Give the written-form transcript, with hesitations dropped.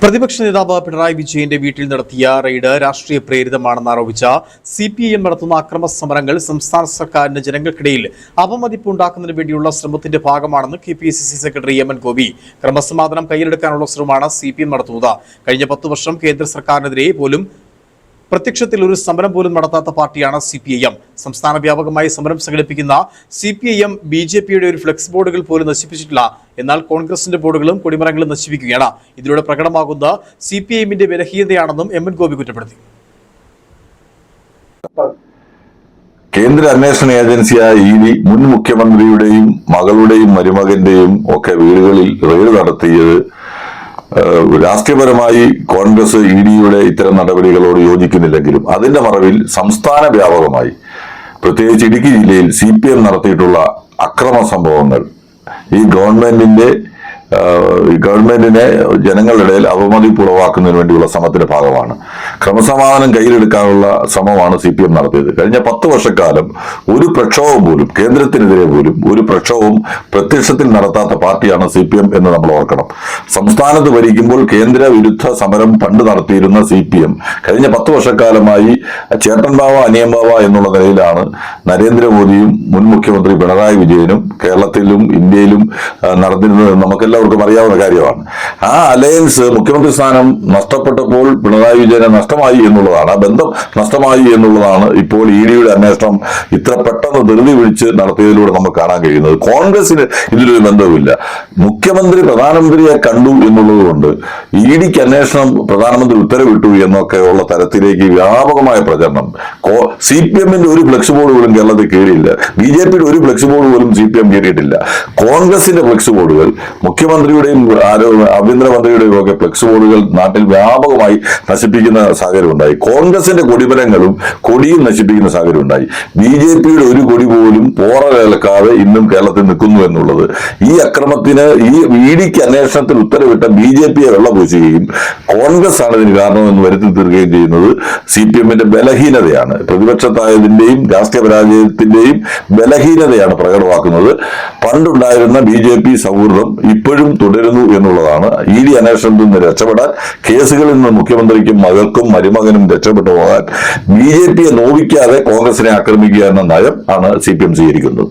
പ്രതിപക്ഷ നേതാവ് പിണറായി വിജയന്റെ വീട്ടിൽ നടത്തിയ റെയ്ഡ് രാഷ്ട്രീയ പ്രേരിതമാണെന്ന് ആരോപിച്ച CPIM നടത്തുന്ന അക്രമ സമരങ്ങൾ സംസ്ഥാന സർക്കാരിന് ജനങ്ങൾക്കിടയിൽ അപമതിപ്പുണ്ടാക്കുന്നതിന് വേണ്ടിയുള്ള ശ്രമത്തിന്റെ ഭാഗമാണെന്ന് KPCC സെക്രട്ടറി MN ഗോപി. ക്രമസമാധാനം കയ്യിലെടുക്കാനുള്ള ശ്രമമാണ് CPM നടത്തുന്നത്. കഴിഞ്ഞ 10 വർഷം കേന്ദ്ര സർക്കാരിനെതിരെ പോലും പ്രത്യക്ഷത്തിൽ ഒരു സമരം പോലും നടത്താത്ത പാർട്ടിയാണ് CPIM. സംസ്ഥാന വ്യാപകമായി സമരം സംഘടിപ്പിക്കുന്ന CPIM BJPയുടെ ഒരു ഫ്ലെക്സ് ബോർഡുകൾ പോലും നശിപ്പിച്ചിട്ടില്ല. എന്നാൽ കോൺഗ്രസിന്റെ ബോർഡുകളും കൊടിമരങ്ങളും നശിപ്പിക്കുകയാണ്. ഇതിലൂടെ പ്രകടമാകുന്ന CPIMന്റെ ബലഹീനതയാണെന്നും MN ഗോപി കുറ്റപ്പെടുത്തി. കേന്ദ്ര അന്വേഷണ ഏജൻസിയായ ED മുൻ മുഖ്യമന്ത്രിയുടെയും മകളുടെയും മരുമകന്റെയും ഒക്കെ വീടുകളിൽ റെയ്ഡ് നടത്തിയത് രാഷ്ട്രീയപരമായി കോൺഗ്രസ് EDയുടെ ഇത്തരം നടപടികളോട് യോജിക്കുന്നില്ലെങ്കിലും അതിന്റെ മറവിൽ സംസ്ഥാന വ്യാപകമായി പ്രത്യേകിച്ച് ഇടുക്കി ജില്ലയിൽ CPM നടത്തിയിട്ടുള്ള അക്രമ സംഭവങ്ങൾ ഈ ഗവൺമെന്റിനെ ജനങ്ങളുടെ ഇടയിൽ അവമതിപ്പുളവാക്കുന്നതിന് വേണ്ടിയുള്ള ശ്രമത്തിന്റെ ഭാഗമാണ്. ക്രമസമാധാനം കയ്യിലെടുക്കാനുള്ള ശ്രമമാണ് CPM നടത്തിയത്. കഴിഞ്ഞ 10 വർഷക്കാലം ഒരു പ്രക്ഷോഭം പോലും കേന്ദ്രത്തിനെതിരെ പോലും ഒരു പ്രക്ഷോഭം പ്രത്യക്ഷത്തിൽ നടത്താത്ത പാർട്ടിയാണ് CPM എന്ന് നമ്മൾ ഓർക്കണം. സംസ്ഥാനത്ത് ഭരിക്കുമ്പോൾ കേന്ദ്ര വിരുദ്ധ സമരം പണ്ട് നടത്തിയിരുന്ന CPM കഴിഞ്ഞ 10 വർഷക്കാലമായി ചേട്ടൻ ബാവ അനിയൻ ബാവ എന്നുള്ള നിലയിലാണ് നരേന്ദ്രമോദിയും മുൻ മുഖ്യമന്ത്രി പിണറായി വിജയനും കേരളത്തിലും ഇന്ത്യയിലും നടന്നിരുന്നത് നമുക്കെല്ലാവർക്കും അറിയാവുന്ന കാര്യമാണ്. ആ അലയൻസ് മുഖ്യമന്ത്രി സ്ഥാനം നഷ്ടപ്പെട്ടപ്പോൾ പിണറായി വിജയനെ നഷ്ടമായി എന്നുള്ളതാണ്, ആ ബന്ധം നഷ്ടമായി എന്നുള്ളതാണ് ഇപ്പോൾ EDയുടെ അന്വേഷണം ഇത്ര പെട്ടെന്ന് ധൃതി പിടിച്ച് നടത്തിയതിലൂടെ നമുക്ക് കാണാൻ കഴിയുന്നത്. കോൺഗ്രസിന് ഇതിലൊരു ബന്ധവുമില്ല. മുഖ്യമന്ത്രി പ്രധാനമന്ത്രിയെ കണ്ടു എന്നുള്ളത് കൊണ്ട് EDക്ക് അന്വേഷണം പ്രധാനമന്ത്രി ഉത്തരവിട്ടു എന്നൊക്കെയുള്ള തരത്തിലേക്ക് വ്യാപകമായ പ്രചരണം. CPMന്റെ ഒരു ഫ്ലെക്സ് ബോർഡ് പോലും കേരളത്തിൽ കയറിയില്ല. BJPയുടെ ഒരു ഫ്ലെക്സ് ബോർഡ് പോലും CPM കയറിയിട്ടില്ല. കോൺഗ്രസിന്റെ ഫ്ലെക്സ് ബോർഡുകൾ, മുഖ്യമന്ത്രിയുടെയും ആഭ്യന്തരമന്ത്രിയുടെയും ഒക്കെ ഫ്ലെക്സ് ബോർഡുകൾ നാട്ടിൽ വ്യാപകമായി നശിപ്പിക്കുന്ന സാഹചര്യം ഉണ്ടായി. കോൺഗ്രസിന്റെ കൊടിമരങ്ങളും കൊടിയും നശിപ്പിക്കുന്ന സാഹചര്യം ഉണ്ടായി. BJPയുടെ ഒരു കൊടി പോലും പോറ കേൾക്കാതെ ഇന്നും കേരളത്തിൽ നിൽക്കുന്നു എന്നുള്ളത് ഈ അക്രമത്തിന് ഈ EDക്ക് അന്വേഷണത്തിൽ ഉത്തരവിട്ട BJPയെ വെള്ളപൂശുകയും കോൺഗ്രസ് ആണ് ഇതിന് കാരണമെന്ന് വരുത്തി തീർക്കുകയും ചെയ്യുന്നത് CPMന്റെ ബലഹീനതയാണ്. പ്രതിപക്ഷത്തായതിന്റെയും രാഷ്ട്രീയ പരാജയത്തിന്റെയും ബലഹീനതയാണ് പ്രകടമാക്കുന്നത്. പണ്ടുണ്ടായിരുന്ന BJP സൗഹൃദം ഇപ്പോഴും തുടരുന്നു എന്നുള്ളതാണ്. ED അന്വേഷണത്തിൽ നിന്ന് രക്ഷപ്പെടാൻ, കേസുകളിൽ നിന്ന് മുഖ്യമന്ത്രിക്കും മകൾക്കും മരുമകനും രക്ഷപ്പെട്ടു പോകാൻ BJPയെ നോവിക്കാതെ കോൺഗ്രസിനെ ആക്രമിക്കുക എന്ന നയം ആണ് CPM സ്വീകരിക്കുന്നത്.